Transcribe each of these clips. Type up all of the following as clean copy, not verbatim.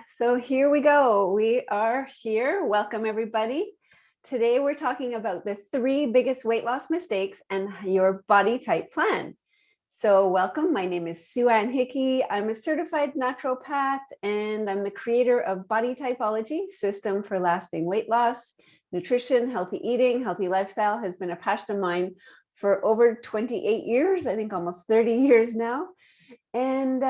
So here we go. We are here. Welcome, everybody. Today, we're talking about the 3 biggest weight loss mistakes and your body type plan. So welcome. My name is Sue-Anne Hickey. I'm a certified naturopath, and I'm the creator of Body Typology, System for Lasting Weight Loss. Nutrition, healthy eating, healthy lifestyle has been a passion of mine for over 28 years, I think almost 30 years now. And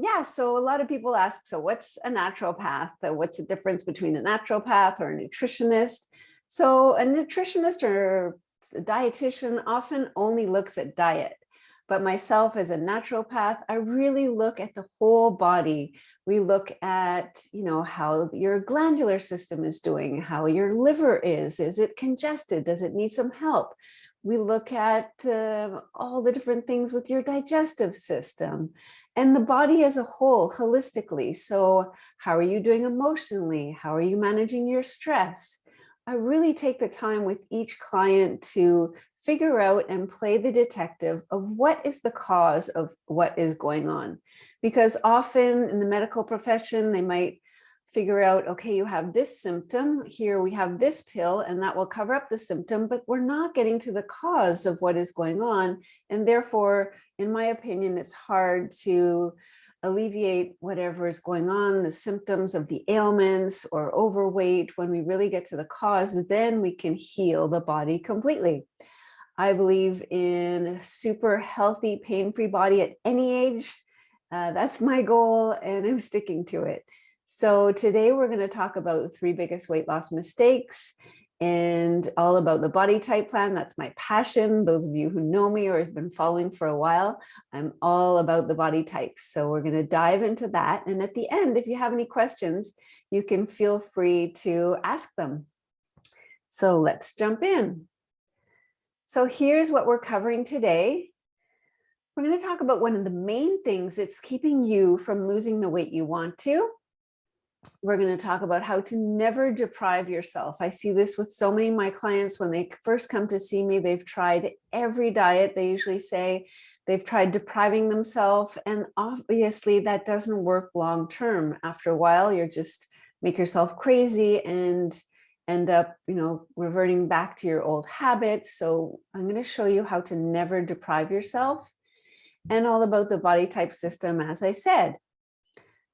yeah, so a lot of people ask, so what's a naturopath? So what's the difference between a naturopath or a nutritionist? So a nutritionist or a dietitian often only looks at diet. But myself as a naturopath, I really look at the whole body. We look at, how your glandular system is doing, how your liver is it congested? Does it need some help? We look at all the different things with your digestive system and the body as a whole, holistically. So how are you doing emotionally? How are you managing your stress? I really take the time with each client to figure out and play the detective of what is the cause of what is going on. Because often in the medical profession, they might figure out, okay, you have this symptom, here we have this pill, and that will cover up the symptom, but we're not getting to the cause of what is going on. And therefore, in my opinion, it's hard to alleviate whatever is going on, the symptoms of the ailments or overweight. When we really get to the cause, then we can heal the body completely. I believe in a super healthy, pain-free body at any age. That's my goal, and I'm sticking to it. So today we're going to talk about the 3 biggest weight loss mistakes and all about the body type plan. That's my passion. Those of you who know me or have been following for a while, I'm all about the body types. So we're going to dive into that. And at the end, if you have any questions, you can feel free to ask them. So let's jump in. So here's what we're covering today. We're going to talk about one of the main things that's keeping you from losing the weight you want to. We're going to talk about how to never deprive yourself. I see this with so many of my clients. When they first come to see me, they've tried every diet. They usually say they've tried depriving themselves. And obviously that doesn't work long term. After a while, you're just make yourself crazy and end up, reverting back to your old habits. So I'm going to show you how to never deprive yourself and all about the body type system, as I said.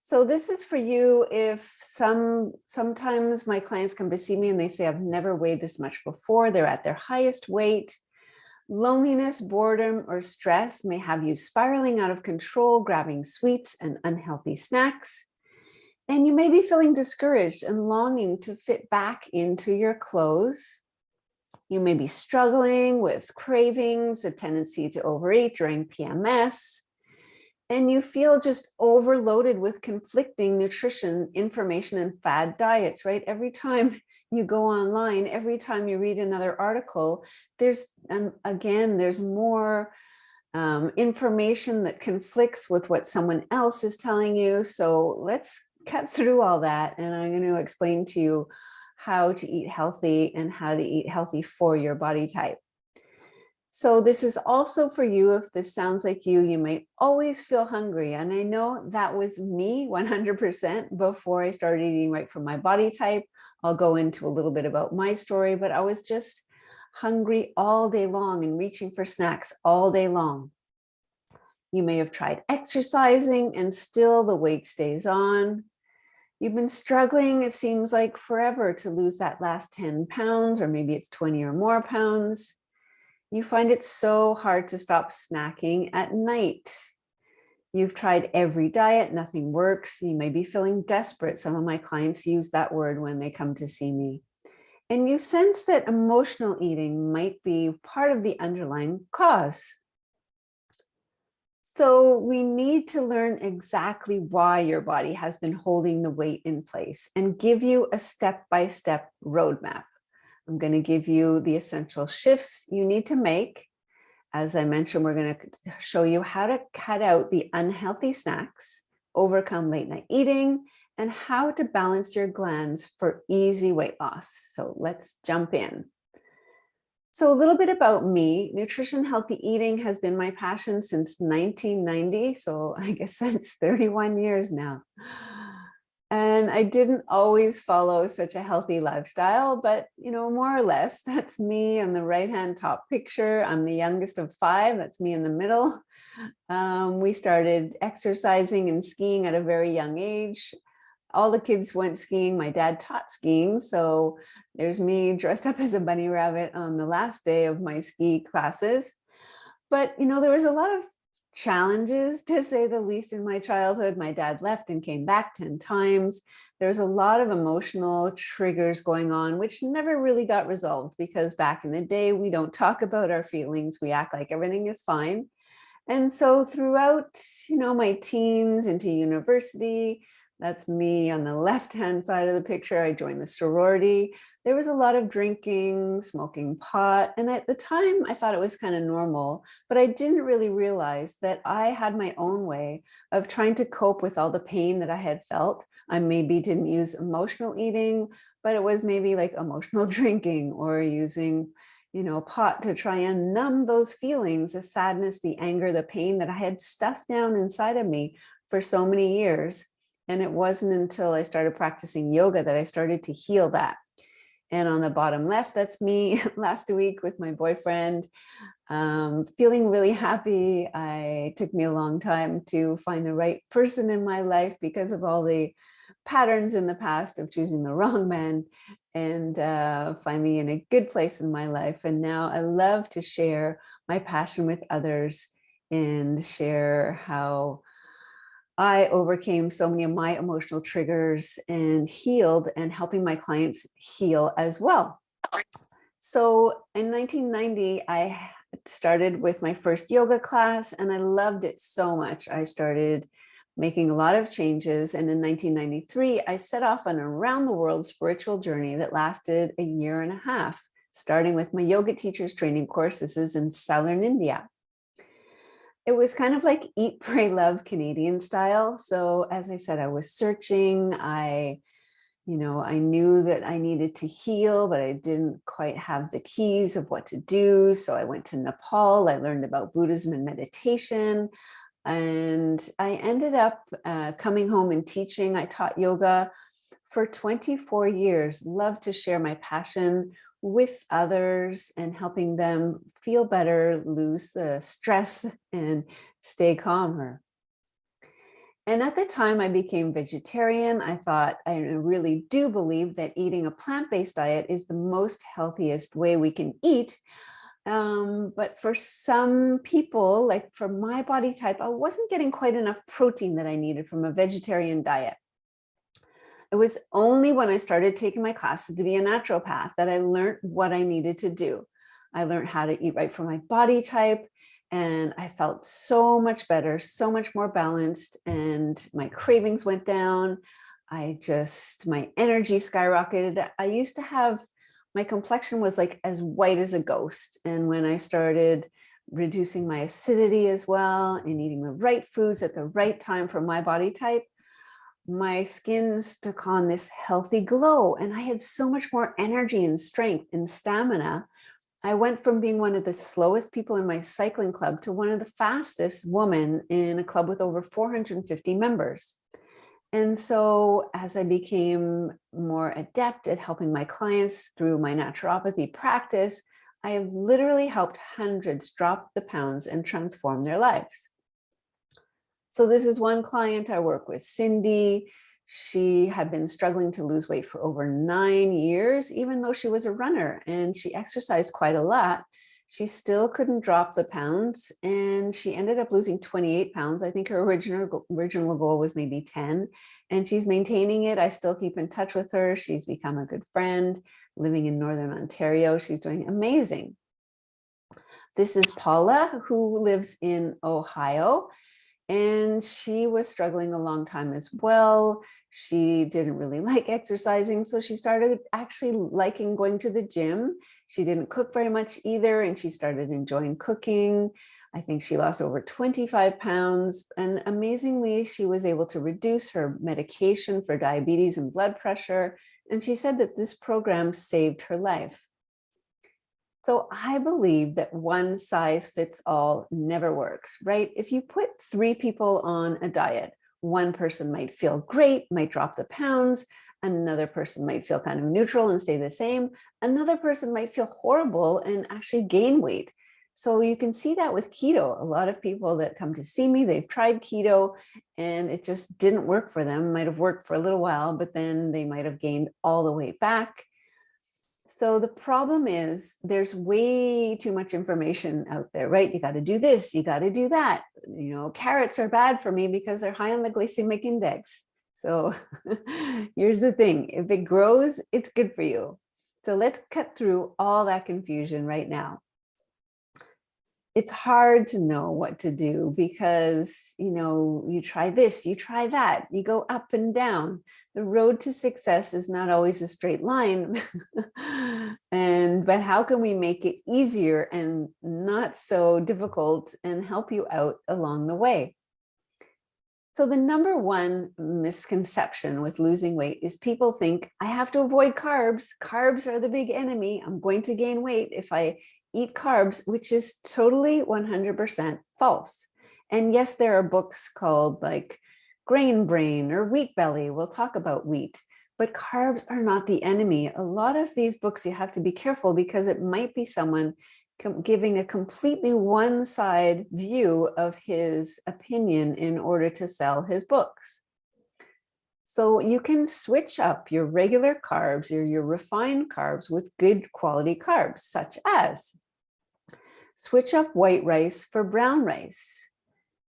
So this is for you if sometimes my clients come to see me and they say, I've never weighed this much before. They're at their highest weight. Loneliness, boredom, or stress may have you spiraling out of control, grabbing sweets and unhealthy snacks. And you may be feeling discouraged and longing to fit back into your clothes. You may be struggling with cravings, a tendency to overeat during PMS. And you feel just overloaded with conflicting nutrition information and fad diets, right? Every time you go online, every time you read another article, there's more information that conflicts with what someone else is telling you. So let's cut through all that. And I'm going to explain to you how to eat healthy and how to eat healthy for your body type. So this is also for you. If this sounds like you might always feel hungry. And I know that was me 100% before I started eating right for my body type. I'll go into a little bit about my story, but I was just hungry all day long and reaching for snacks all day long. You may have tried exercising and still the weight stays on. You've been struggling, it seems like forever, to lose that last 10 pounds, or maybe it's 20 or more pounds. You find it so hard to stop snacking at night. You've tried every diet, nothing works. You may be feeling desperate. Some of my clients use that word when they come to see me. And you sense that emotional eating might be part of the underlying cause. So we need to learn exactly why your body has been holding the weight in place and give you a step-by-step roadmap. I'm going to give you the essential shifts you need to make. As I mentioned, we're going to show you how to cut out the unhealthy snacks, overcome late night eating, and how to balance your glands for easy weight loss. So let's jump in. So a little bit about me. Nutrition, healthy eating has been my passion since 1990. So I guess that's 31 years now. And I didn't always follow such a healthy lifestyle, but more or less, that's me on the right-hand top picture. I'm the youngest of 5. That's me in the middle. We started exercising and skiing at a very young age. All the kids went skiing. My dad taught skiing. So there's me dressed up as a bunny rabbit on the last day of my ski classes. But, there was a lot of challenges, to say the least, in my childhood. My dad left and came back 10 times. There's a lot of emotional triggers going on, which never really got resolved, because back in the day, we don't talk about our feelings. We act like everything is fine. And so throughout, my teens into university, that's me on the left-hand side of the picture. I joined the sorority. There was a lot of drinking, smoking pot. And at the time, I thought it was kind of normal, but I didn't really realize that I had my own way of trying to cope with all the pain that I had felt. I maybe didn't use emotional eating, but it was maybe like emotional drinking, or using pot to try and numb those feelings, the sadness, the anger, the pain that I had stuffed down inside of me for so many years. And it wasn't until I started practicing yoga that I started to heal that. And on the bottom left, that's me last week with my boyfriend, feeling really happy. It took me a long time to find the right person in my life because of all the patterns in the past of choosing the wrong man, and finally in a good place in my life. And now I love to share my passion with others and share how I overcame so many of my emotional triggers and healed, and helping my clients heal as well. So in 1990, I started with my first yoga class, and I loved it so much. I started making a lot of changes. And in 1993, I set off on a around the world spiritual journey that lasted a year and a half, starting with my yoga teacher's training course. This is in Southern India. It was kind of like eat, pray, love Canadian style. So as I said, I was searching. I knew that I needed to heal, but I didn't quite have the keys of what to do. So I went to Nepal. I learned about Buddhism and meditation. And I ended up coming home and teaching. I taught yoga for 24 years. Love to share my passion with others and helping them feel better, lose the stress, and stay calmer. And at the time I became vegetarian, I thought, I really do believe that eating a plant-based diet is the most healthiest way we can eat. But for some people, like for my body type, I wasn't getting quite enough protein that I needed from a vegetarian diet. It was only when I started taking my classes to be a naturopath that I learned what I needed to do. I learned how to eat right for my body type, and I felt so much better, so much more balanced, and my cravings went down. My energy skyrocketed. I used to have, my complexion was like as white as a ghost. And when I started reducing my acidity as well and eating the right foods at the right time for my body type, my skin took on this healthy glow, and I had so much more energy and strength and stamina. I went from being one of the slowest people in my cycling club to one of the fastest women in a club with over 450 members. And so as I became more adept at helping my clients through my naturopathy practice, I literally helped hundreds drop the pounds and transform their lives. So this is one client I work with, Cindy. She had been struggling to lose weight for over 9 years, even though she was a runner and she exercised quite a lot. She still couldn't drop the pounds, and she ended up losing 28 pounds. I think her original goal was maybe 10, and she's maintaining it. I still keep in touch with her. She's become a good friend, living in Northern Ontario. She's doing amazing. This is Paula, who lives in Ohio. And she was struggling a long time as well. She didn't really like exercising, so she started actually liking going to the gym. She didn't cook very much either, and she started enjoying cooking. I think she lost over 25 pounds, and amazingly, she was able to reduce her medication for diabetes and blood pressure. And she said that this program saved her life. So I believe that one size fits all never works, right? If you put 3 people on a diet, one person might feel great, might drop the pounds. Another person might feel kind of neutral and stay the same. Another person might feel horrible and actually gain weight. So you can see that with keto. A lot of people that come to see me, they've tried keto and it just didn't work for them. Might have worked for a little while, but then they might have gained all the weight back. So the problem is there's way too much information out there, right? You got to do this, you got to do that. You know, carrots are bad for me because they're high on the glycemic index. So here's the thing, if it grows, it's good for you. So let's cut through all that confusion right now. It's hard to know what to do because, you know, you try this, you try that, you go up and down. The road to success is not always a straight line. But how can we make it easier and not so difficult and help you out along the way? So the number one misconception with losing weight is people think I have to avoid carbs. Carbs are the big enemy. I'm going to gain weight if I eat carbs, which is totally 100% false. And yes, there are books called like Grain Brain or Wheat Belly. We'll talk about wheat, but carbs are not the enemy. A lot of these books, you have to be careful because it might be someone giving a completely one-side view of his opinion in order to sell his books. So you can switch up your regular carbs or your refined carbs with good quality carbs, such as switch up white rice for brown rice.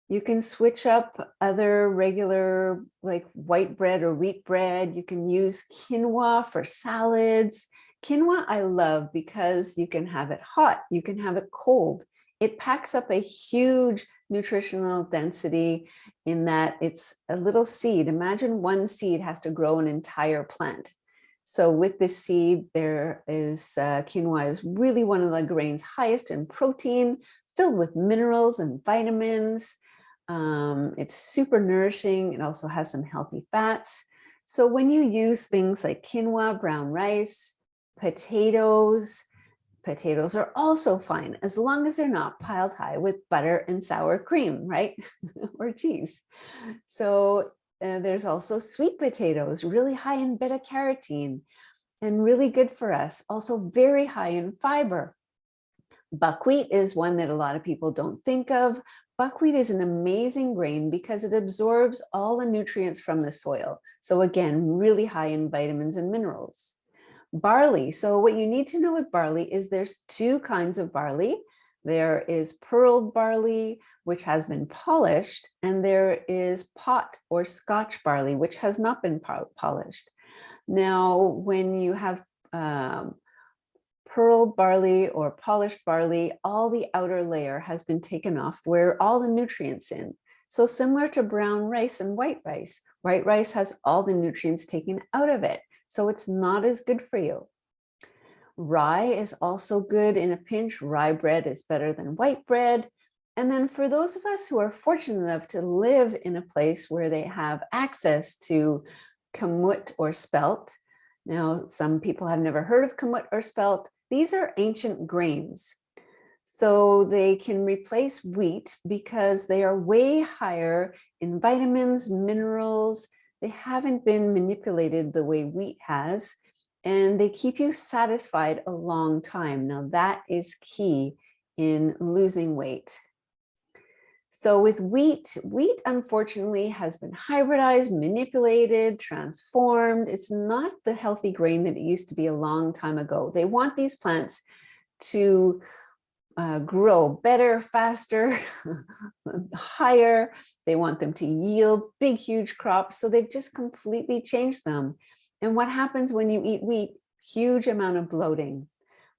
You can switch up other regular like white bread or wheat bread. You can use quinoa for salads. Quinoa I love because you can have it hot, you can have it cold. It packs up a huge nutritional density in that it's a little seed. Imagine one seed has to grow an entire plant. So with this seed, there is quinoa is really one of the grains highest in protein, filled with minerals and vitamins. It's super nourishing. It also has some healthy fats. So when you use things like quinoa, brown rice, potatoes are also fine as long as they're not piled high with butter and sour cream, right? Or cheese. So there's also sweet potatoes, really high in beta carotene and really good for us. Also very high in fiber. Buckwheat is one that a lot of people don't think of. Buckwheat is an amazing grain because it absorbs all the nutrients from the soil. So again, really high in vitamins and minerals. Barley. So what you need to know with barley is there's two kinds of barley. There is pearled barley, which has been polished, and there is pot or Scotch barley, which has not been polished. Now, when you have pearled barley or polished barley, all the outer layer has been taken off where all the nutrients in. So similar to brown rice and white rice has all the nutrients taken out of it. So it's not as good for you. Rye is also good in a pinch. Rye bread is better than white bread. And then for those of us who are fortunate enough to live in a place where they have access to kamut or spelt. Now, some people have never heard of kamut or spelt. These are ancient grains. So they can replace wheat because they are way higher in vitamins, minerals. They haven't been manipulated the way wheat has, and they keep you satisfied a long time. Now that is key in losing weight. So with wheat unfortunately has been hybridized, manipulated, transformed. It's not the healthy grain that it used to be a long time ago. They want these plants to grow better, faster, higher. They want them to yield big, huge crops. So they've just completely changed them. And what happens when you eat wheat? Huge amount of bloating.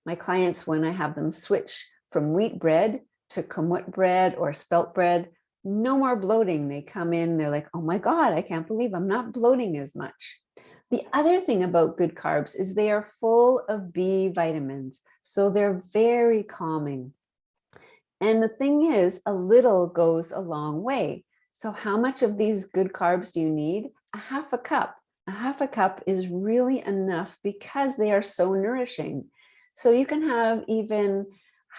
My clients, when I have them switch from wheat bread to kamut bread or spelt bread, no more bloating. They come in, they're like, oh my God, I can't believe I'm not bloating as much. The other thing about good carbs is they are full of B vitamins, so they're very calming. And the thing is, a little goes a long way. So how much of these good carbs do you need? A half a cup. A half a cup is really enough because they are so nourishing. So you can have even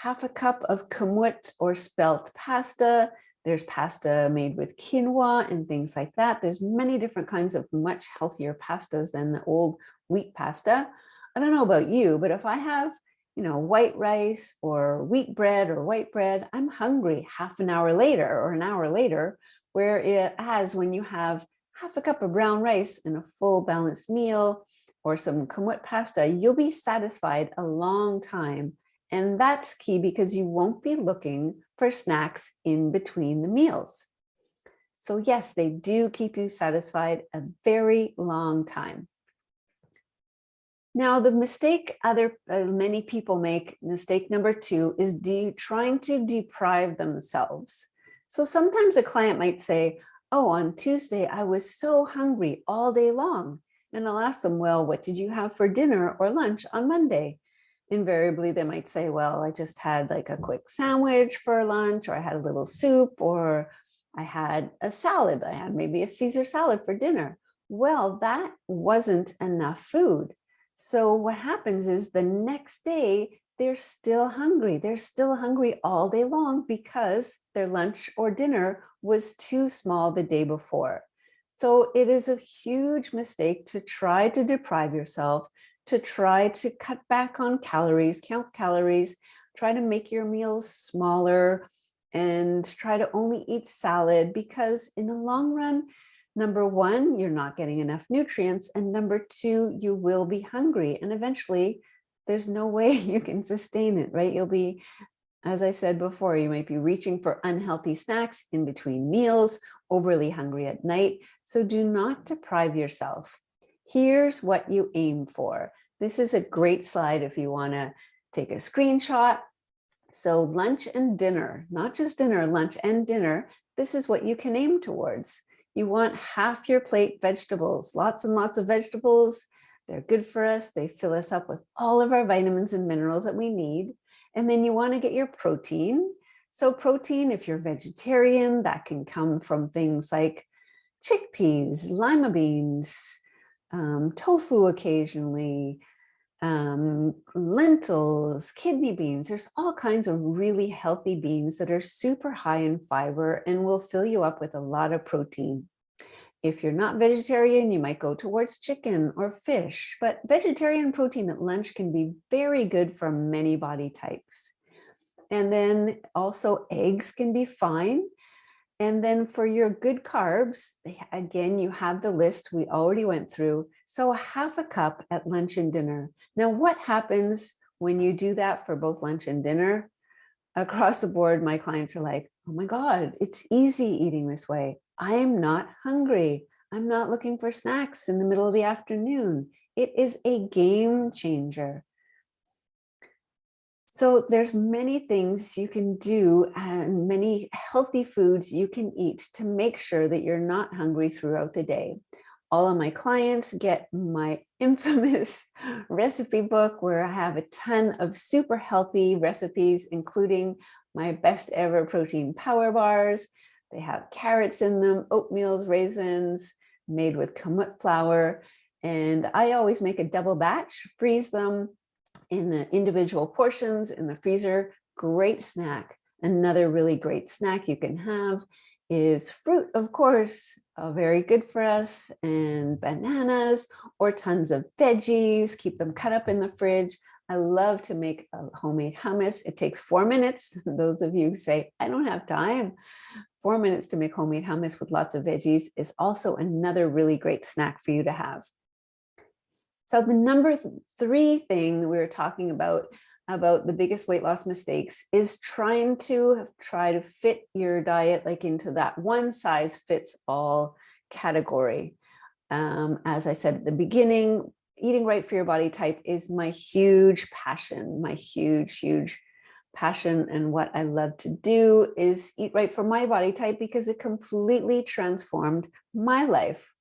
half a cup of kamut or spelt pasta. There's pasta made with quinoa and things like that. There's many different kinds of much healthier pastas than the old wheat pasta. I don't know about you, but if I have, white rice or wheat bread or white bread, I'm hungry half an hour later or an hour later, whereas when you have half a cup of brown rice and a full balanced meal or some kumut pasta, you'll be satisfied a long time. And that's key because you won't be looking for snacks in between the meals. So yes, they do keep you satisfied a very long time. Now, the mistake many people make, mistake number 2, is trying to deprive themselves. So sometimes a client might say, oh, on Tuesday, I was so hungry all day long. And I'll ask them, well, what did you have for dinner or lunch on Monday? Invariably, they might say, well, I just had like a quick sandwich for lunch, or I had a little soup, or I had a salad. I had maybe a Caesar salad for dinner. Well, that wasn't enough food. So what happens is the next day, they're still hungry. They're still hungry all day long because their lunch or dinner was too small the day before. So it is a huge mistake to try to deprive yourself, to try to cut back on calories, count calories, try to make your meals smaller, and try to only eat salad, because in the long run, number 1, you're not getting enough nutrients, and number 2, you will be hungry, and eventually there's no way you can sustain it, right? You'll be, as I said before, you might be reaching for unhealthy snacks in between meals, overly hungry at night. So do not deprive yourself. Here's what you aim for. This is a great slide if you want to take a screenshot. So lunch and dinner, not just dinner, lunch and dinner, this is what you can aim towards. You want half your plate vegetables, lots and lots of vegetables. They're good for us. They fill us up with all of our vitamins and minerals that we need. And then you want to get your protein. So protein, if you're vegetarian, that can come from things like chickpeas, lima beans, tofu occasionally, lentils, kidney beans. There's all kinds of really healthy beans that are super high in fiber and will fill you up with a lot of protein. If you're not vegetarian, you might go towards chicken or fish, but vegetarian protein at lunch can be very good for many body types. And then also eggs can be fine. And then for your good carbs, again, you have the list we already went through. So half a cup at lunch and dinner. Now, what happens when you do that for both lunch and dinner? Across the board, my clients are like, oh my God, it's easy eating this way. I'm not hungry. I'm not looking for snacks in the middle of the afternoon. It is a game changer. So there's many things you can do and many healthy foods you can eat to make sure that you're not hungry throughout the day. All of my clients get my infamous recipe book where I have a ton of super healthy recipes, including my best ever protein power bars. They have carrots in them, oatmeal, raisins, made with kamut flour. And I always make a double batch, freeze them in the individual portions in the freezer. Great snack. Another really great snack you can have is fruit, of course, very good for us, and bananas or tons of veggies. Keep them cut up in the fridge. I love to make a homemade hummus. It takes 4 minutes. Those of you who say, I don't have time. 4 minutes to make homemade hummus with lots of veggies is also another really great snack for you to have. So the number 3 thing we were talking about the biggest weight loss mistakes is try to fit your diet like into that one size fits all category. As I said at the beginning, eating right for your body type is my huge passion, passion. And what I love to do is eat right for my body type because it completely transformed my life.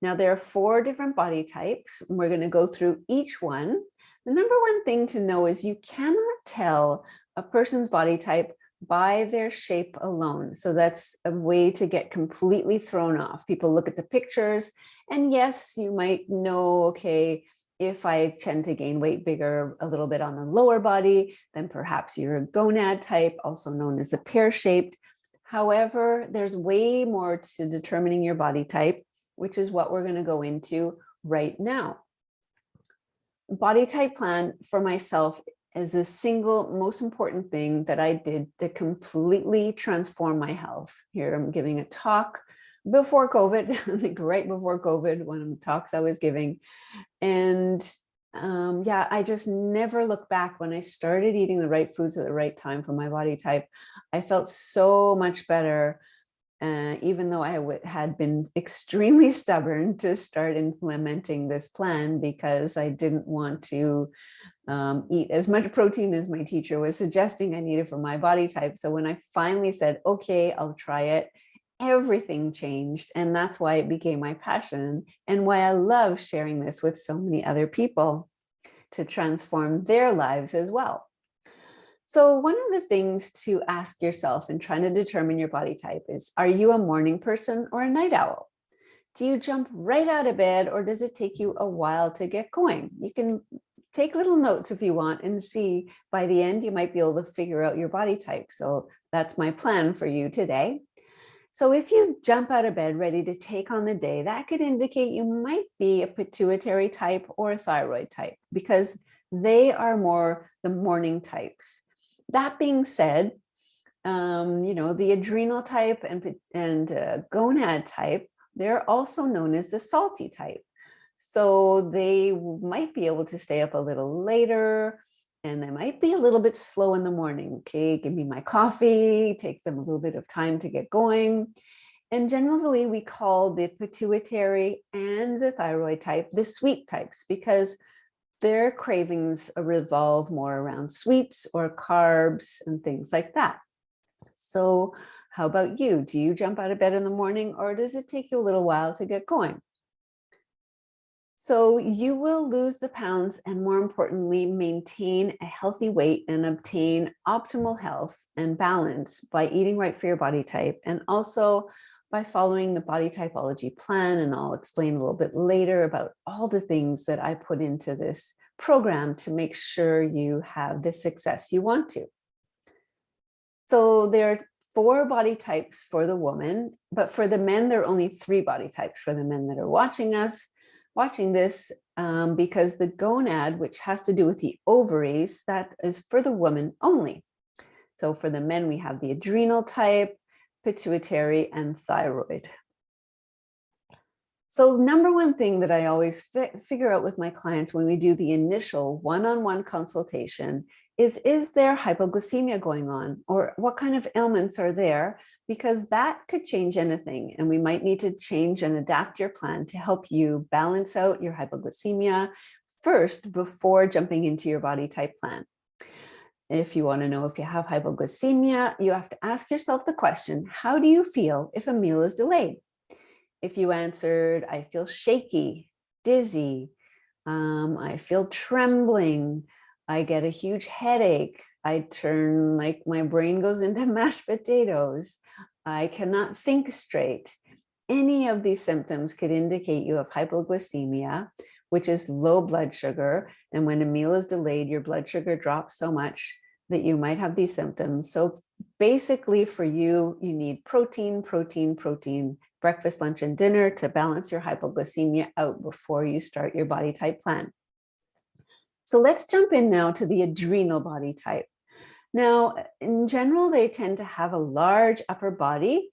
Now, there are 4 different body types, and we're going to go through each one. The number 1 thing to know is you cannot tell a person's body type by their shape alone. So that's a way to get completely thrown off. People look at the pictures, and yes, you might know, okay, if I tend to gain weight bigger a little bit on the lower body, then perhaps you're a gonad type, also known as a pear-shaped. However, there's way more to determining your body type, which is what we're going to go into right now. Body type plan for myself is the single most important thing that I did that completely transformed my health. Here I'm giving a talk before COVID, like right before COVID, one of the talks I was giving. And yeah, I just never look back. When I started eating the right foods at the right time for my body type, I felt so much better. Even though I had been extremely stubborn to start implementing this plan because I didn't want to eat as much protein as my teacher was suggesting I needed for my body type. So when I finally said, okay, I'll try it, everything changed. And that's why it became my passion and why I love sharing this with so many other people to transform their lives as well. So one of the things to ask yourself in trying to determine your body type is, are you a morning person or a night owl? Do you jump right out of bed, or does it take you a while to get going? You can take little notes if you want and see by the end, you might be able to figure out your body type. So that's my plan for you today. So if you jump out of bed ready to take on the day, that could indicate you might be a pituitary type or a thyroid type, because they are more the morning types. That being said, the adrenal type and gonad type, they're also known as the salty type. So they might be able to stay up a little later, and they might be a little bit slow in the morning. Okay, give me my coffee, take them a little bit of time to get going. And generally we call the pituitary and the thyroid type the sweet types, because their cravings revolve more around sweets or carbs and things like that. So how about you? Do you jump out of bed in the morning, or does it take you a little while to get going? So you will lose the pounds and, more importantly, maintain a healthy weight and obtain optimal health and balance by eating right for your body type, and also by following the body typology plan. And I'll explain a little bit later about all the things that I put into this program to make sure you have the success you want to. So there are 4 body types for the woman, but for the men, there are only 3 body types for the men that are watching this, because the gonad, which has to do with the ovaries, that is for the woman only. So for the men, we have the adrenal type, pituitary, and thyroid. So number one thing that I always figure out with my clients when we do the initial one-on-one consultation is there hypoglycemia going on, or what kind of ailments are there? Because that could change anything, and we might need to change and adapt your plan to help you balance out your hypoglycemia first before jumping into your body type plan. If you want to know if you have hypoglycemia, you have to ask yourself the question, how do you feel if a meal is delayed? If you answered, I feel shaky, dizzy, I feel trembling, I get a huge headache, I turn like my brain goes into mashed potatoes, I cannot think straight. Any of these symptoms could indicate you have hypoglycemia, which is low blood sugar. And when a meal is delayed, your blood sugar drops so much that you might have these symptoms. So basically for you, you need protein, protein, protein, breakfast, lunch, and dinner to balance your hypoglycemia out before you start your body type plan. So let's jump in now to the adrenal body type. Now, in general, they tend to have a large upper body,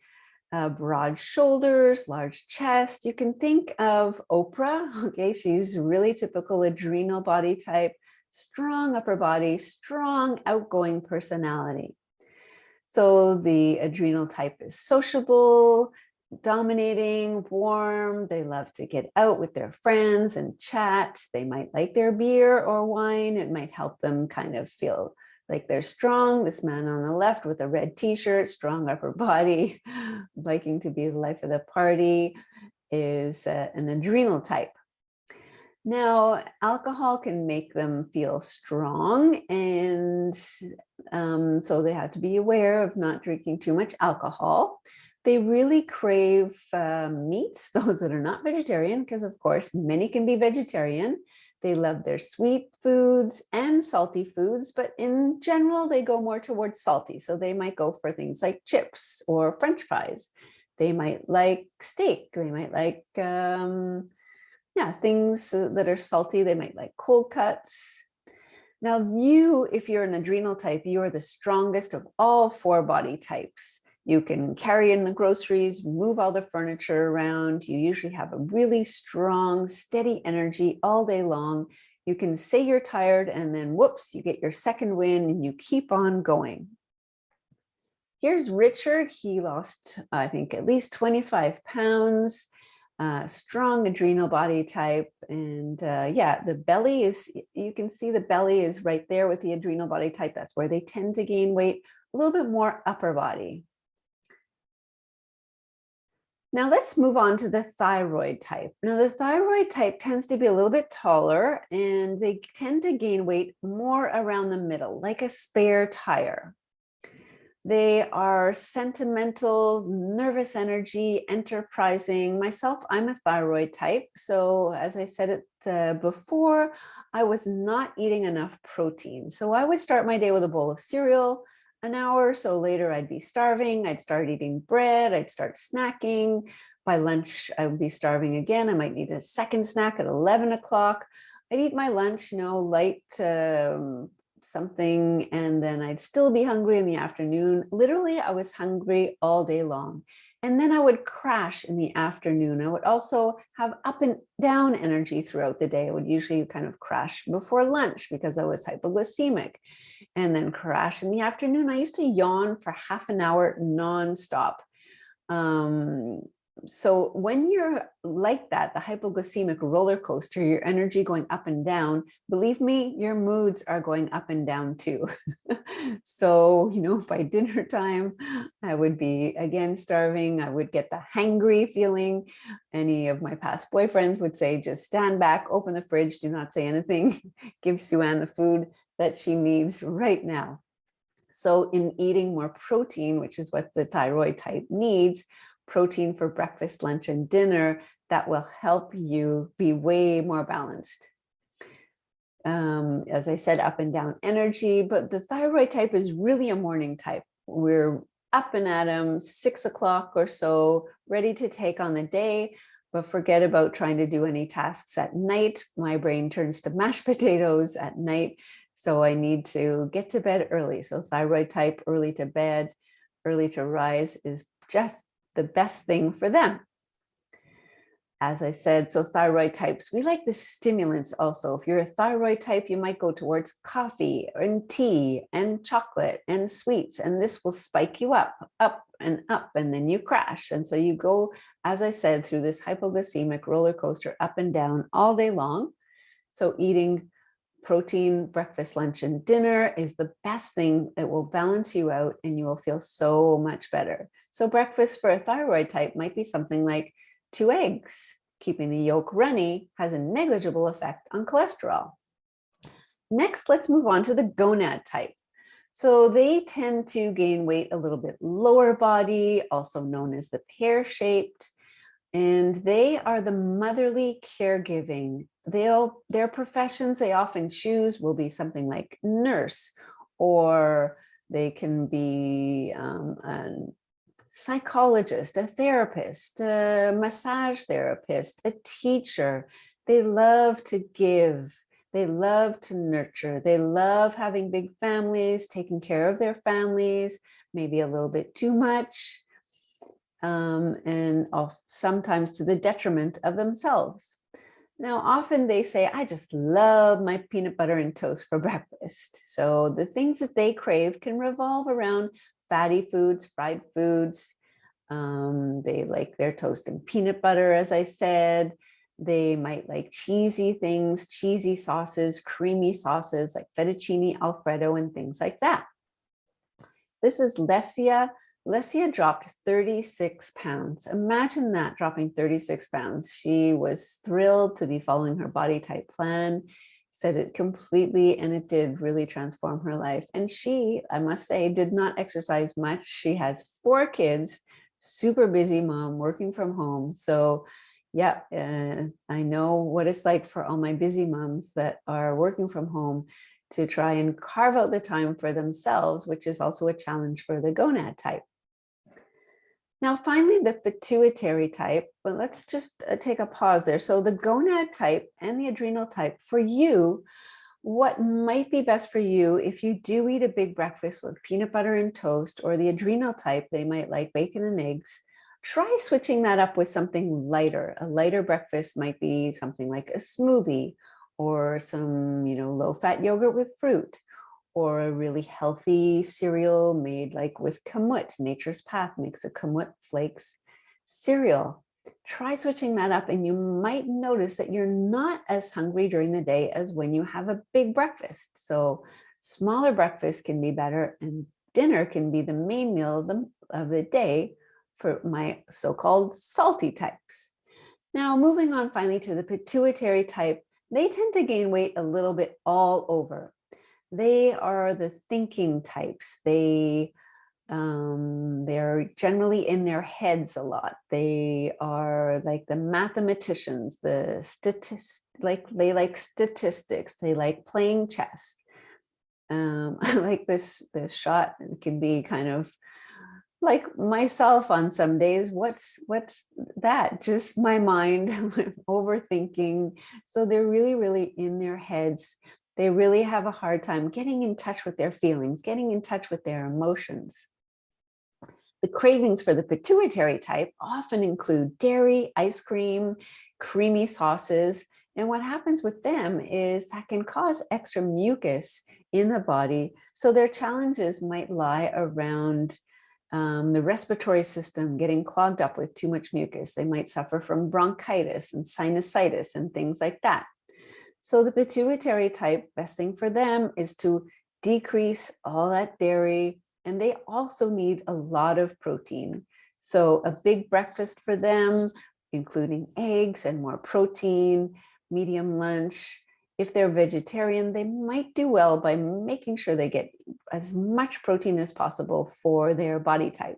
broad shoulders, large chest. You can think of Oprah. Okay, she's really typical adrenal body type, strong upper body, strong outgoing personality. So the adrenal type is sociable, dominating, warm. They love to get out with their friends and chat. They might like their beer or wine. It might help them kind of feel like they're strong. This man on the left with a red t-shirt, strong upper body, liking to be the life of the party, is an adrenal type. Now, alcohol can make them feel strong, and so they have to be aware of not drinking too much alcohol. They really crave meats, those that are not vegetarian, because of course, many can be vegetarian. They love their sweet foods and salty foods, but in general, they go more towards salty. So they might go for things like chips or French fries. They might like steak. They might like, things that are salty. They might like cold cuts. Now, if you're an adrenal type, you are the strongest of all 4 body types. You can carry in the groceries, move all the furniture around. You usually have a really strong, steady energy all day long. You can say you're tired and then whoops, you get your second win and you keep on going. Here's Richard. He lost, I think, at least 25 pounds. Strong adrenal body type. And the belly is, you can see the belly is right there with the adrenal body type. That's where they tend to gain weight, a little bit more upper body. Now let's move on to the thyroid type. Now the thyroid type tends to be a little bit taller and they tend to gain weight more around the middle, like a spare tire. They are sentimental, nervous energy, enterprising. Myself, I'm a thyroid type. So as I said it before, I was not eating enough protein. So I would start my day with a bowl of cereal. An hour or so later, I'd be starving. I'd start eating bread. I'd start snacking. By lunch, I would be starving again. I might need a second snack at 11 o'clock. I'd eat my lunch, light something, and then I'd still be hungry in the afternoon. Literally, I was hungry all day long. And then I would crash in the afternoon. I would also have up and down energy throughout the day. I would usually kind of crash before lunch because I was hypoglycemic, and then crash in the afternoon. I used to yawn for half an hour nonstop. So when you're like that, the hypoglycemic roller coaster, your energy going up and down, believe me, your moods are going up and down too. So, by dinner time, I would be again starving. I would get the hangry feeling. Any of my past boyfriends would say, just stand back, open the fridge, do not say anything, give Sue-Anne the food that she needs right now. So in eating more protein, which is what the thyroid type needs, protein for breakfast, lunch, and dinner, that will help you be way more balanced. As I said, up and down energy, but the thyroid type is really a morning type. We're up and at 'em, 6 o'clock or so, ready to take on the day, but forget about trying to do any tasks at night. My brain turns to mashed potatoes at night, so I need to get to bed early. So thyroid type, early to bed, early to rise is just the best thing for them. As I said, so thyroid types, we like the stimulants also. If you're a thyroid type, you might go towards coffee and tea and chocolate and sweets, and this will spike you up, and then you crash. And so you go, as I said, through this hypoglycemic roller coaster up and down all day long. So eating protein, breakfast, lunch, and dinner is the best thing. It will balance you out and you will feel so much better. So breakfast for a thyroid type might be something like 2 eggs. Keeping the yolk runny has a negligible effect on cholesterol. Next, let's move on to the gonad type. So they tend to gain weight a little bit lower body, also known as the pear-shaped, and they are the motherly caregiving. Their professions they often choose will be something like nurse, or they can be an psychologist, a therapist, a massage therapist, a teacher. They love to give. They love to nurture. They love having big families, taking care of their families, maybe a little bit too much, and sometimes to the detriment of themselves. Now, often they say, I just love my peanut butter and toast for breakfast. So the things that they crave can revolve around fatty foods, fried foods. They like their toast and peanut butter, as I said. They might like cheesy things, cheesy sauces, creamy sauces like fettuccine Alfredo and things like that. This is Lesia. Lesia dropped 36 pounds. Imagine that, dropping 36 pounds. She was thrilled to be following her body type plan, said it completely, and it did really transform her life. And she, I must say, did not exercise much. She has 4 kids, super busy mom working from home. So yeah, I know what it's like for all my busy moms that are working from home to try and carve out the time for themselves, which is also a challenge for the gonad type. Now, finally, the pituitary type, but let's just take a pause there. So the gonad type and the adrenal type, for you, what might be best for you if you do eat a big breakfast with peanut butter and toast, or the adrenal type, they might like bacon and eggs. Try switching that up with something lighter. A lighter breakfast might be something like a smoothie or some, low-fat yogurt with fruit, or a really healthy cereal made like with kamut. Nature's Path makes a kamut flakes cereal. Try switching that up and you might notice that you're not as hungry during the day as when you have a big breakfast. So smaller breakfast can be better, and dinner can be the main meal of the day for my so-called salty types. Now, moving on finally to the pituitary type, they tend to gain weight a little bit all over. They are the thinking types. They're generally in their heads a lot. They are like the mathematicians, they like statistics. They like playing chess. I like this shot. It can be kind of like myself on some days. What's that? Just my mind overthinking. So they're really, really in their heads. They really have a hard time getting in touch with their feelings, getting in touch with their emotions. The cravings for the pituitary type often include dairy, ice cream, creamy sauces. And what happens with them is that can cause extra mucus in the body. So their challenges might lie around the respiratory system getting clogged up with too much mucus. They might suffer from bronchitis and sinusitis and things like that. So the pituitary type, best thing for them is to decrease all that dairy, and they also need a lot of protein. So a big breakfast for them, including eggs and more protein, medium lunch. If they're vegetarian, they might do well by making sure they get as much protein as possible for their body type.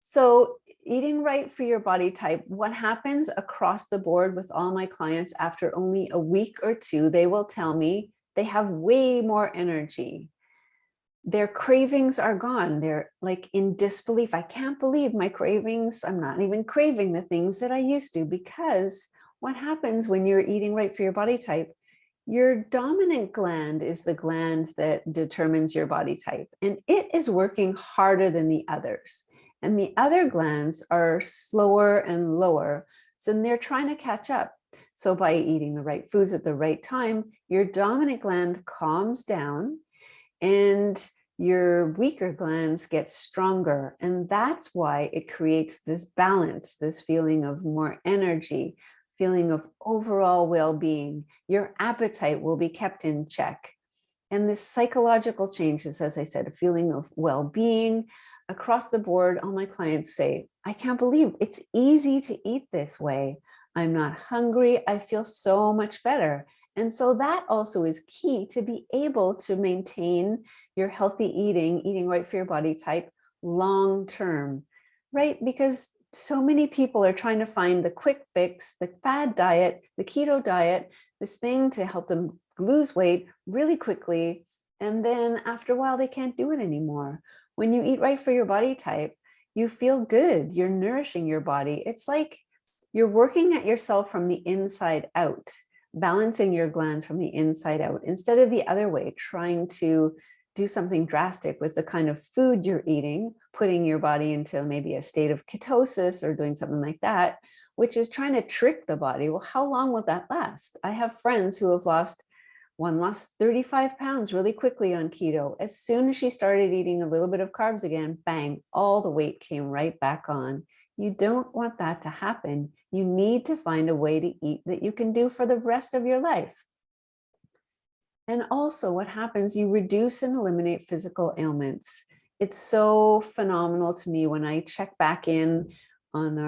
So eating right for your body type, what happens across the board with all my clients after only a week or two, they will tell me they have way more energy. Their cravings are gone. They're like in disbelief. I can't believe my cravings. I'm not even craving the things that I used to, because what happens when you're eating right for your body type, your dominant gland is the gland that determines your body type, and it is working harder than the others. And the other glands are slower and lower, so they're trying to catch up. So by eating the right foods at the right time, your dominant gland calms down and your weaker glands get stronger. And that's why it creates this balance, this feeling of more energy, feeling of overall well-being. Your appetite will be kept in check. And this psychological changes, as I said, a feeling of well-being across the board. All my clients say, I can't believe it's easy to eat this way. I'm not hungry. I feel so much better. And so that also is key to be able to maintain your healthy eating right for your body type long term, right? Because so many people are trying to find the quick fix, the fad diet, the keto diet, this thing to help them lose weight really quickly. And then after a while, they can't do it anymore. When you eat right for your body type, you feel good. You're nourishing your body. It's like you're working at yourself from the inside out, balancing your glands from the inside out, instead of the other way, trying to do something drastic with the kind of food you're eating, putting your body into maybe a state of ketosis or doing something like that, which is trying to trick the body. Well, how long will that last? I have friends who have lost 35 pounds really quickly on keto. As soon as she started eating a little bit of carbs again, bang, all the weight came right back on. You don't want that to happen. You need to find a way to eat that you can do for the rest of your life. And also what happens, you reduce and eliminate physical ailments. It's so phenomenal to me when I check back in on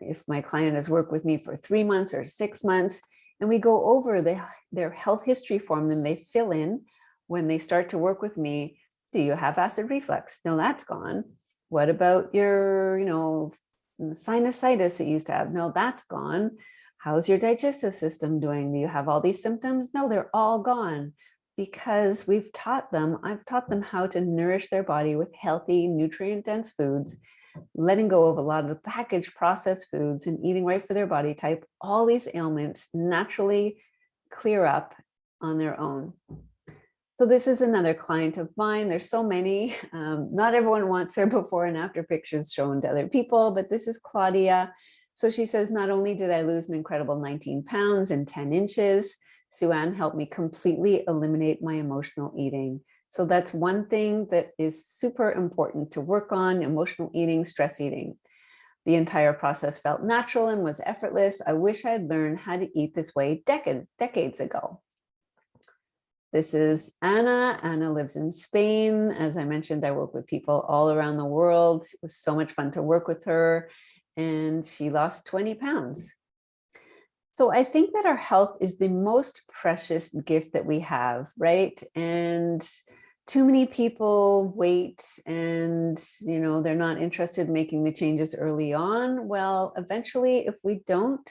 if my client has worked with me for 3 months or 6 months, and we go over their health history form, then they fill in when they start to work with me. Do you have acid reflux? No, that's gone. What about your, sinusitis that you used to have? No, that's gone. How's your digestive system doing? Do you have all these symptoms? No, they're all gone, because I've taught them how to nourish their body with healthy, nutrient-dense foods, letting go of a lot of the packaged processed foods and eating right for their body type. All these ailments naturally clear up on their own. So this is another client of mine. There's so many. Not everyone wants their before and after pictures shown to other people, but this is Claudia. So she says, not only did I lose an incredible 19 pounds and 10 inches, Sue-Anne helped me completely eliminate my emotional eating. So that's one thing that is super important to work on: emotional eating, stress eating. The entire process felt natural and was effortless. I wish I'd learned how to eat this way decades ago. This is Anna. Anna lives in Spain. As I mentioned, I work with people all around the world. It was so much fun to work with her, and she lost 20 pounds. So I think that our health is the most precious gift that we have, right? And too many people wait and, they're not interested in making the changes early on. Well, eventually, if we don't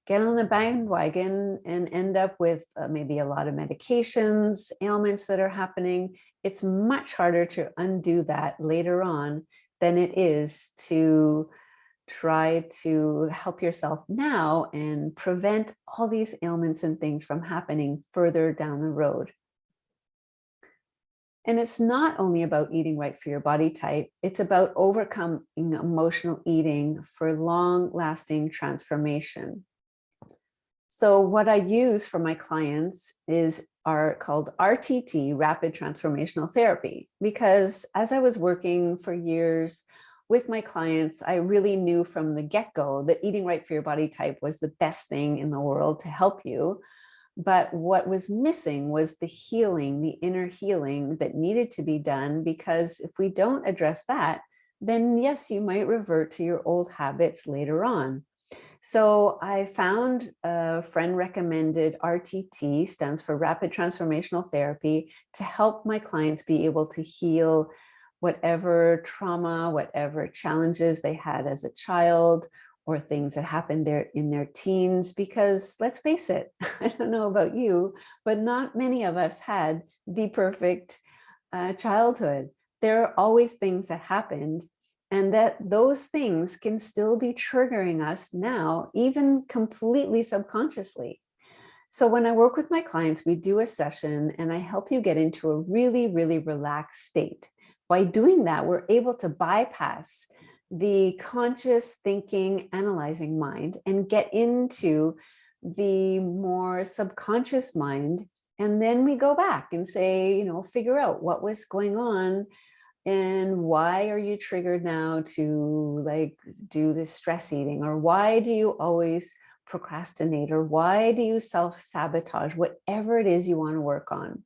get on the bandwagon and end up with maybe a lot of medications, ailments that are happening, it's much harder to undo that later on than it is to try to help yourself now and prevent all these ailments and things from happening further down the road. And it's not only about eating right for your body type, it's about overcoming emotional eating for long-lasting transformation. So what I use for my clients are called RTT, Rapid Transformational Therapy, because as I was working for years with my clients, I really knew from the get-go that eating right for your body type was the best thing in the world to help you. But what was missing was the healing, the inner healing that needed to be done, because if we don't address that, then yes, you might revert to your old habits later on. So I found a friend recommended RTT, stands for Rapid Transformational Therapy, to help my clients be able to heal whatever trauma, whatever challenges they had as a child, or things that happened there in their teens. Because let's face it, I don't know about you, but not many of us had the perfect childhood. There are always things that happened, and that those things can still be triggering us now, even completely subconsciously. So when I work with my clients, we do a session and I help you get into a really, really relaxed state. By doing that, we're able to bypass the conscious thinking, analyzing mind and get into the more subconscious mind. And then we go back and say, figure out what was going on. And why are you triggered now to do this stress eating? Or why do you always procrastinate? Or why do you self-sabotage? Whatever it is you want to work on.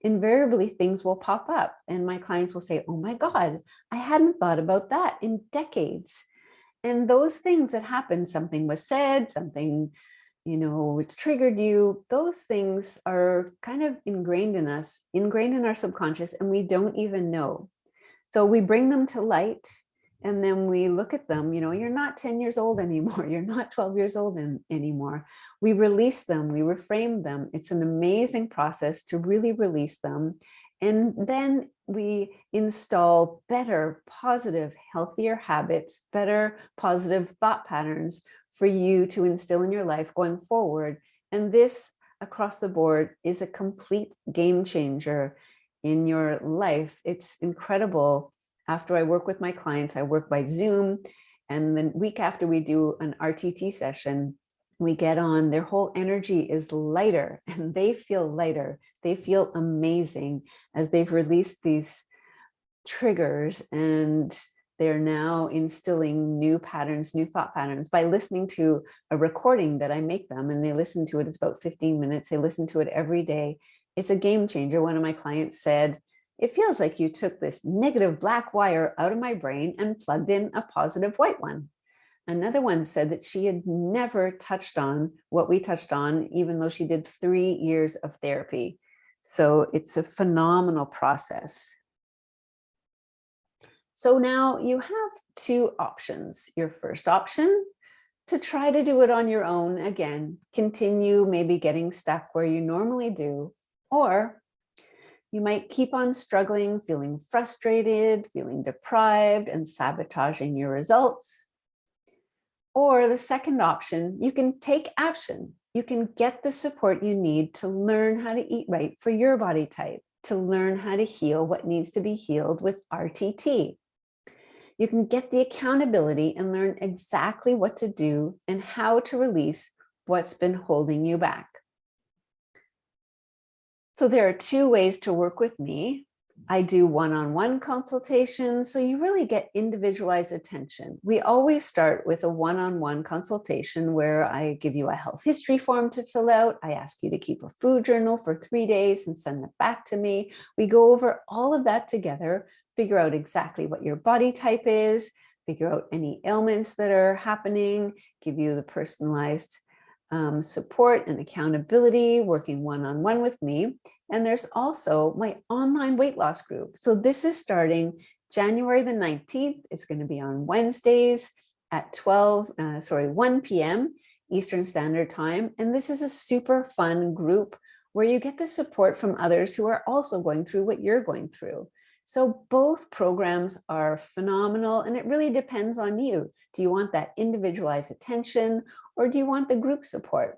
Invariably, things will pop up and my clients will say, oh my God, I hadn't thought about that in decades. And those things that happened, something was said, something, which triggered you, those things are kind of ingrained in us, ingrained in our subconscious, and we don't even know. So we bring them to light and then we look at them, you're not 10 years old anymore. You're not 12 years old anymore. We release them, we reframe them. It's an amazing process to really release them. And then we install better, positive, healthier habits, better, positive thought patterns for you to instill in your life going forward. And this across the board is a complete game changer in your life. It's incredible. After I work with my clients, I work by Zoom, and the week after we do an RTT session, we get on, their whole energy is lighter and they feel lighter. They feel amazing as they've released these triggers, and they're now instilling new patterns, new thought patterns by listening to a recording that I make them, and they listen to it. It's about 15 minutes. They listen to it every day. It's a game changer. One of my clients said, it feels like you took this negative black wire out of my brain and plugged in a positive white one. Another one said that she had never touched on what we touched on, even though she did 3 years of therapy. So it's a phenomenal process. So now you have two options. Your first option, to try to do it on your own again, continue maybe getting stuck where you normally do, or you might keep on struggling, feeling frustrated, feeling deprived, and sabotaging your results. Or the second option, you can take action. You can get the support you need to learn how to eat right for your body type, to learn how to heal what needs to be healed with RTT. You can get the accountability and learn exactly what to do and how to release what's been holding you back. So there are two ways to work with me. I do one-on-one consultations, so you really get individualized attention. We always start with a one-on-one consultation where I give you a health history form to fill out. I ask you to keep a food journal for 3 days and send it back to me. We go over all of that together, figure out exactly what your body type is, figure out any ailments that are happening, give you the personalized support and accountability, working one-on-one with me. And there's also my online weight loss group. So this is starting January the 19th. It's going to be on Wednesdays at 1 p.m. Eastern Standard Time. And this is a super fun group where you get the support from others who are also going through what you're going through. So both programs are phenomenal, and it really depends on you. Do you want that individualized attention, or do you want the group support?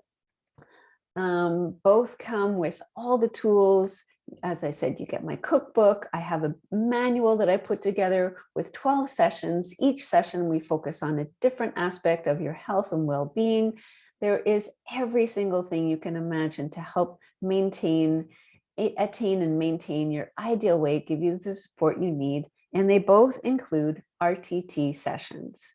Both come with all the tools. As I said, you get my cookbook. I have a manual that I put together with 12 sessions. Each session, we focus on a different aspect of your health and well-being. There is every single thing you can imagine to help attain and maintain your ideal weight, give you the support you need. And they both include RTT sessions.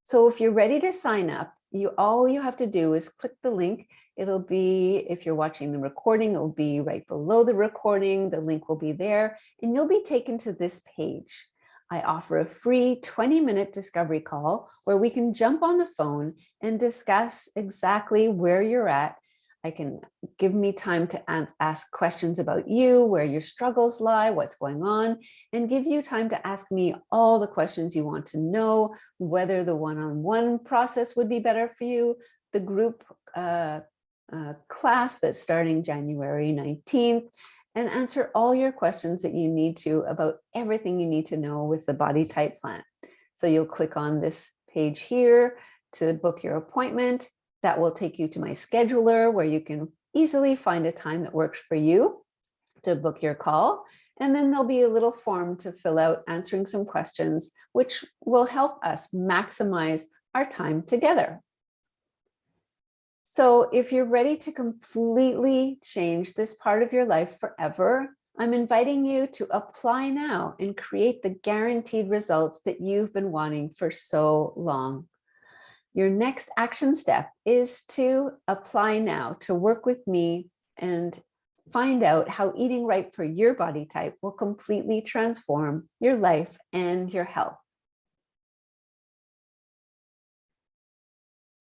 So if you're ready to sign up, all you have to do is click the link. It'll be, if you're watching the recording, it'll be right below the recording. The link will be there, and you'll be taken to this page. I offer a free 20-minute discovery call where we can jump on the phone and discuss exactly where you're at. I can give me time to ask questions about you, where your struggles lie, what's going on, and give you time to ask me all the questions you want to know, whether the one-on-one process would be better for you, the group class that's starting January 19th, and answer all your questions that you need to about everything you need to know with the body type plan. So you'll click on this page here to book your appointment. That will take you to my scheduler where you can easily find a time that works for you to book your call. And then there'll be a little form to fill out answering some questions, which will help us maximize our time together. So if you're ready to completely change this part of your life forever, I'm inviting you to apply now and create the guaranteed results that you've been wanting for so long. Your next action step is to apply now, to work with me and find out how eating right for your body type will completely transform your life and your health.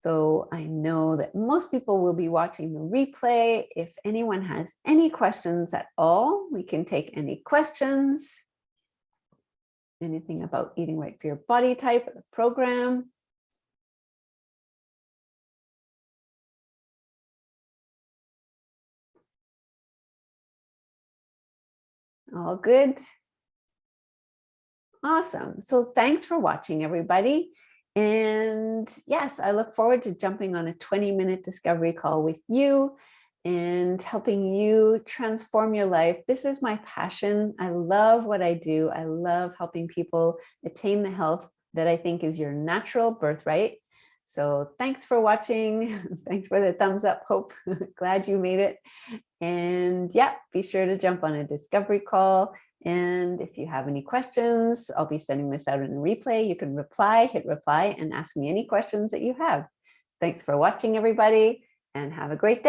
So I know that most people will be watching the replay. If anyone has any questions at all, we can take any questions. Anything about eating right for your body type or the program. All good. Awesome. So thanks for watching, everybody. And yes, I look forward to jumping on a 20-minute discovery call with you and helping you transform your life. This is my passion. I love what I do. I love helping people attain the health that I think is your natural birthright. So thanks for watching. Thanks for the thumbs up, Hope. Glad you made it. And yeah, be sure to jump on a discovery call. And if you have any questions, I'll be sending this out in a replay. You can hit reply and ask me any questions that you have. Thanks for watching, everybody, and have a great day.